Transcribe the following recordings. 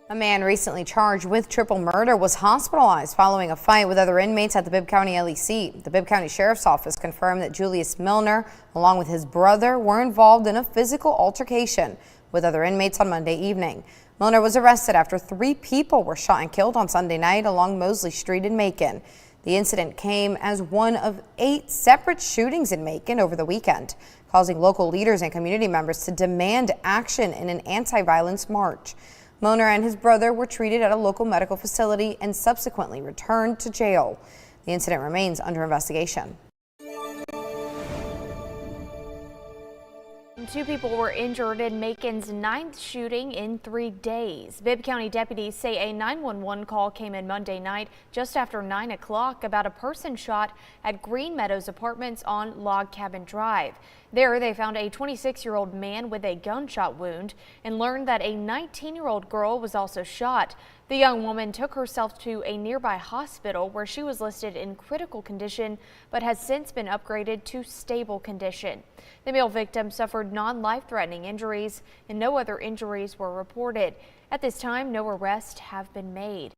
A man recently charged with triple murder was hospitalized following a fight with other inmates at the Bibb County LEC. The Bibb County Sheriff's Office confirmed that Julius Milner, along with his brother, were involved in a physical altercation with other inmates on Monday evening. Milner was arrested after 3 people were shot and killed on Sunday night along Mosley Street in Macon. The incident came as one of 8 separate shootings in Macon over the weekend, causing local leaders and community members to demand action in an anti-violence march. Milner and his brother were treated at a local medical facility and subsequently returned to jail. The incident remains under investigation. 2 people were injured in Macon's 9th shooting in 3 days. Bibb County deputies say a 911 call came in Monday night just after 9 o'clock about a person shot at Green Meadows Apartments on Log Cabin Drive. There, they found a 26-year-old man with a gunshot wound and learned that a 19-year-old girl was also shot. The young woman took herself to a nearby hospital where she was listed in critical condition but has since been upgraded to stable condition. The male victim suffered non-life-threatening injuries and no other injuries were reported. At this time, no arrests have been made.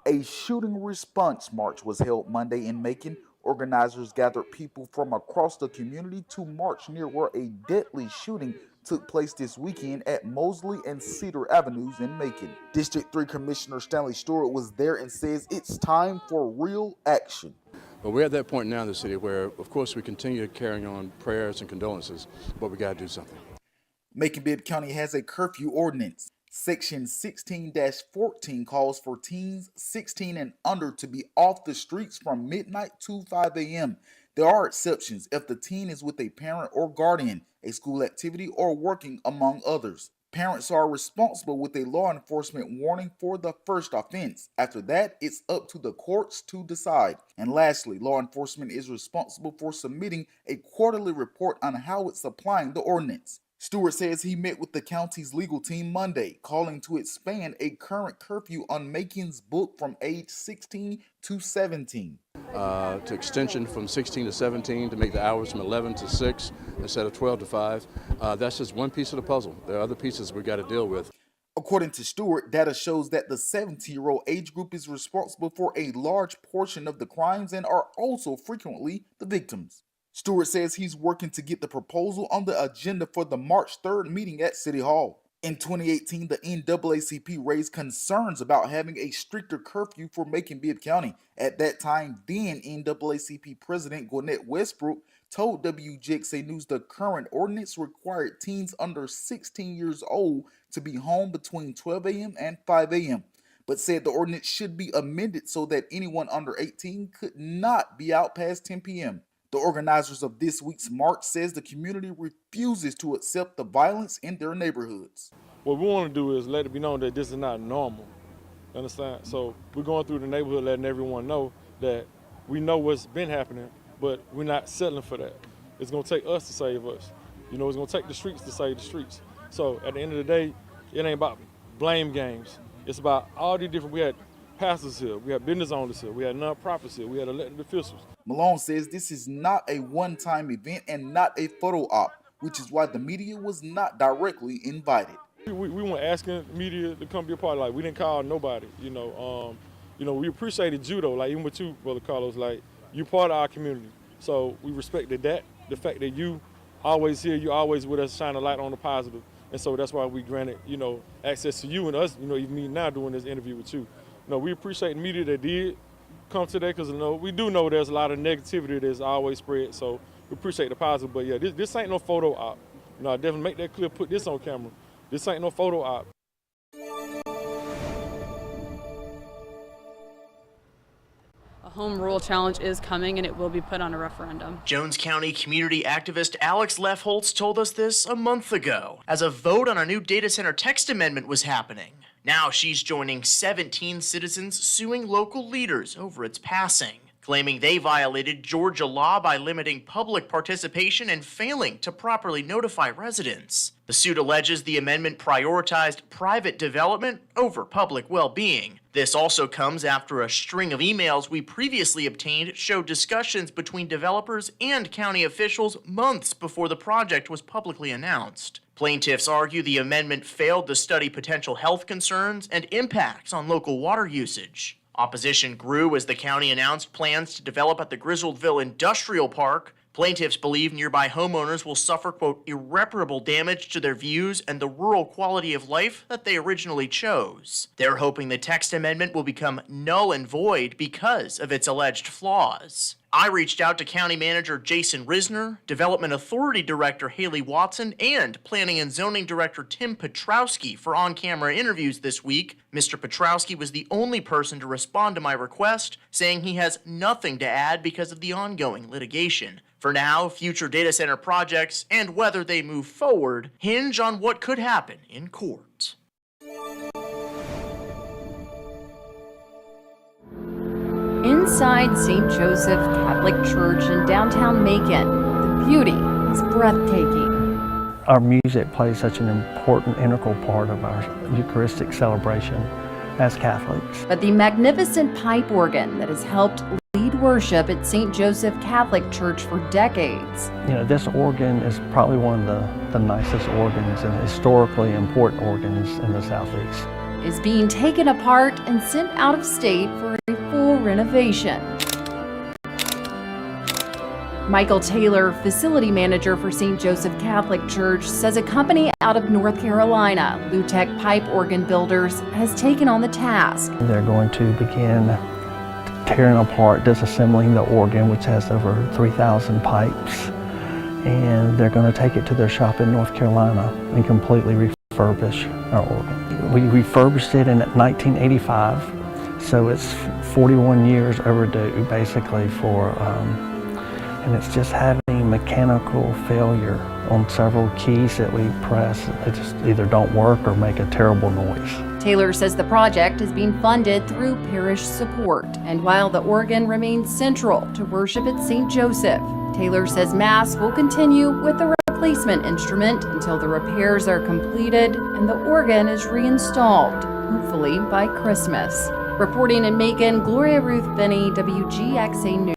A shooting response march was held Monday in Macon. Organizers gathered people from across the community to march near where a deadly shooting took place this weekend at Mosley and Cedar Avenues in Macon. District 3 Commissioner Stanley Stewart was there and says it's time for real action. But we're at that point now in the city where, of course, we continue carrying on prayers and condolences, but we got to do something. Macon-Bibb County has a curfew ordinance. Section 16-14 calls for teens 16 and under to be off the streets from midnight to 5 a.m. There are exceptions if the teen is with a parent or guardian, a school activity, or working, among others. Parents are responsible with a law enforcement warning for the first offense. After that, it's up to the courts to decide. And lastly, law enforcement is responsible for submitting a quarterly report on how it's applying the ordinance. Stewart says he met with the county's legal team Monday, calling to expand a current curfew on Macon's book from age 16 to 17. To extension from 16 to 17 to make the hours from 11 to 6 instead of 12 to 5. That's just one piece of the puzzle. There are other pieces we got to deal with. According to Stewart, data shows that the 17-year-old age group is responsible for a large portion of the crimes and are also frequently the victims. Stewart says he's working to get the proposal on the agenda for the March 3rd meeting at City Hall. In 2018, the NAACP raised concerns about having a stricter curfew for Macon-Bibb County. At that time, then NAACP President Gwinnett Westbrook told WGXA News the current ordinance required teens under 16 years old to be home between 12 a.m. and 5 a.m., but said the ordinance should be amended so that anyone under 18 could not be out past 10 p.m. The organizers of this week's march says the community refuses to accept the violence in their neighborhoods. What we want to do is let it be known that this is not normal. Understand? So we're going through the neighborhood letting everyone know that we know what's been happening, but we're not settling for that. It's going to take us to save us. You know, it's going to take the streets to save the streets. So at the end of the day, it ain't about blame games. It's about all the different, we had pastors here, we had business owners here, we had nonprofits here, we had elected officials. Malone says this is not a one-time event and not a photo op, which is why the media was not directly invited. We weren't asking the media to come be a part. Like, we didn't call nobody, you know. We appreciated you though, like even with you, Brother Carlos, like you're part of our community. So we respected that, the fact that you always here, you always with us, shine a light on the positive. And so that's why we granted, you know, access to you and us, you know, even me now doing this interview with you. You know, we appreciate the media that did come today because, you know, we do know there's a lot of negativity that's always spread. So we appreciate the positive. But yeah, this ain't no photo op. You know, I definitely make that clear, put this on camera. This ain't no photo op. A home rule challenge is coming and it will be put on a referendum. Jones County community activist Alex Lefholtz told us this a month ago as a vote on a new data center text amendment was happening. Now she's joining 17 citizens suing local leaders over its passing, claiming they violated Georgia law by limiting public participation and failing to properly notify residents. The suit alleges the amendment prioritized private development over public well-being. This also comes after a string of emails we previously obtained showed discussions between developers and county officials months before the project was publicly announced. Plaintiffs argue the amendment failed to study potential health concerns and impacts on local water usage. Opposition grew as the county announced plans to develop at the Griswoldville Industrial Park. Plaintiffs believe nearby homeowners will suffer, quote, irreparable damage to their views and the rural quality of life that they originally chose. They're hoping the text amendment will become null and void because of its alleged flaws. I reached out to County Manager Jason Risner, Development Authority Director Haley Watson, and Planning and Zoning Director Tim Petrowski for on-camera interviews this week. Mr. Petrowski was the only person to respond to my request, saying he has nothing to add because of the ongoing litigation. For now, future data center projects and whether they move forward hinge on what could happen in court. Inside St. Joseph Catholic Church in downtown Macon, the beauty is breathtaking. Our music plays such an important, integral part of our Eucharistic celebration as Catholics. But the magnificent pipe organ that has helped lead worship at St. Joseph Catholic Church for decades. You know, this organ is probably one of the nicest organs and historically important organs in the Southeast. Is being taken apart and sent out of state for a full renovation. Michael Taylor, facility manager for St. Joseph Catholic Church, says a company out of North Carolina, Lutech Pipe Organ Builders, has taken on the task. They're going to begin tearing apart, disassembling the organ, which has over 3,000 pipes, and they're going to take it to their shop in North Carolina and completely refurbish our organ. We refurbished it in 1985, so it's 41 years overdue, basically, and it's just having mechanical failure on several keys that we press. They just either don't work or make a terrible noise. Taylor says the project is being funded through parish support, and while the organ remains central to worship at St. Joseph, Taylor says Mass will continue with the replacement instrument until the repairs are completed and the organ is reinstalled, hopefully by Christmas. Reporting in Macon, Gloria Ruth Benny, WGXA News.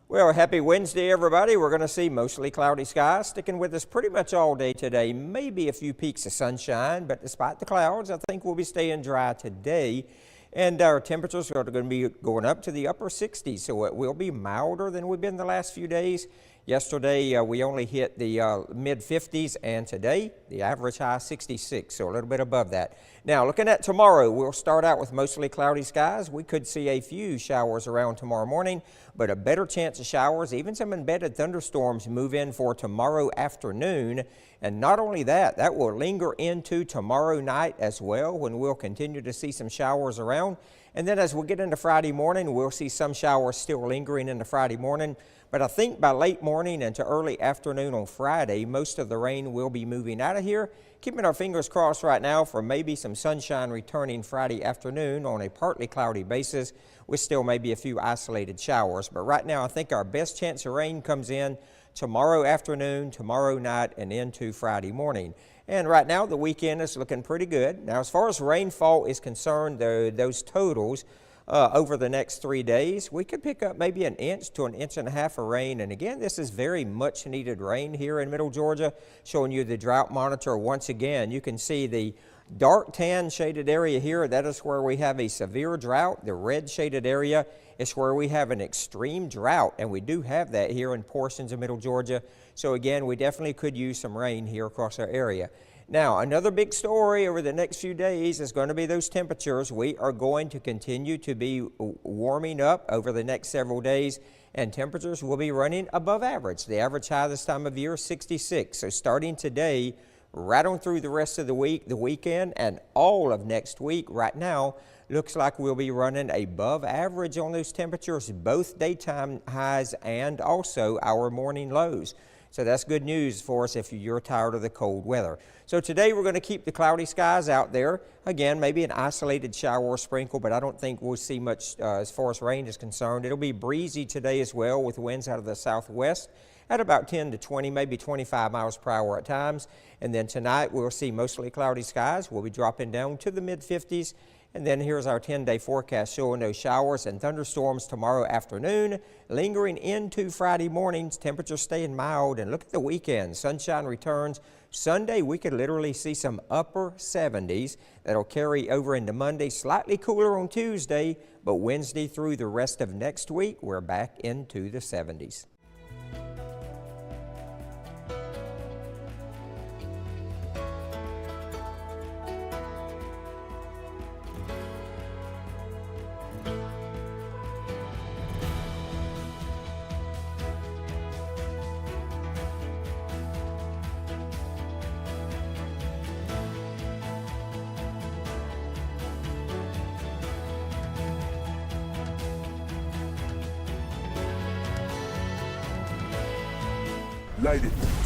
Well, happy Wednesday, everybody. We're going to see mostly cloudy skies sticking with us pretty much all day today. Maybe a few peaks of sunshine, but despite the clouds, I think we'll be staying dry today. And our temperatures are going to be going up to the upper 60s, so it will be milder than we've been the last few days. Yesterday, we only hit the mid-50s, and today, the average high 66, so a little bit above that. Now, looking at tomorrow, we'll start out with mostly cloudy skies. We could see a few showers around tomorrow morning, but a better chance of showers, even some embedded thunderstorms move in for tomorrow afternoon. And not only that, that will linger into tomorrow night as well, when we'll continue to see some showers around. And then as we get into Friday morning, we'll see some showers still lingering into Friday morning. But I think by late morning into early afternoon on Friday, most of the rain will be moving out of here. Keeping our fingers crossed right now for maybe some sunshine returning Friday afternoon on a partly cloudy basis, with still maybe a few isolated showers. But right now, I think our best chance of rain comes in tomorrow afternoon, tomorrow night, and into Friday morning. And right now, the weekend is looking pretty good. Now, as far as rainfall is concerned, those totals over the next 3 days, we could pick up maybe an inch to an inch and a half of rain. And again, this is very much needed rain here in Middle Georgia. Showing you the drought monitor once again. You can see the dark tan shaded area here. That is where we have a severe drought. The red shaded area is where we have an extreme drought, and we do have that here in portions of Middle Georgia. So again, we definitely could use some rain here across our area. Now, another big story over the next few days is going to be those temperatures. We are going to continue to be warming up over the next several days, and temperatures will be running above average. The average high this time of year is 66. So starting today, right on through the rest of the week, the weekend, and all of next week, right now, looks like we'll be running above average on those temperatures, both daytime highs and also our morning lows. So that's good news for us if you're tired of the cold weather. So today we're going to keep the cloudy skies out there. Again, maybe an isolated shower or sprinkle, but I don't think we'll see much as far as rain is concerned. It'll be breezy today as well with winds out of the southwest at about 10 to 20, maybe 25 miles per hour at times. And then tonight we'll see mostly cloudy skies. We'll be dropping down to the mid-50s. And then here's our 10-day forecast showing those showers and thunderstorms tomorrow afternoon, lingering into Friday mornings, temperatures staying mild. And look at the weekend. Sunshine returns. Sunday, we could literally see some upper 70s. That'll carry over into Monday, slightly cooler on Tuesday, but Wednesday through the rest of next week, we're back into the 70s.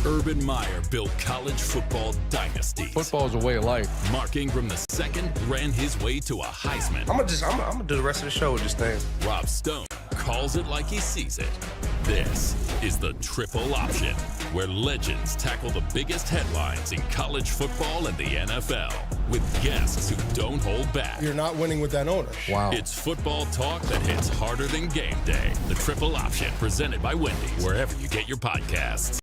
Urban Meyer built college football dynasties. Football is a way of life. Mark Ingram II ran his way to a Heisman. I'm gonna do the rest of the show with this thing. Rob Stone calls it like he sees it. This is the Triple Option, where legends tackle the biggest headlines in college football and the NFL with guests who don't hold back. You're not winning with that owner. Wow. It's football talk that hits harder than game day. The Triple Option, presented by Wendy's, wherever you get your podcasts.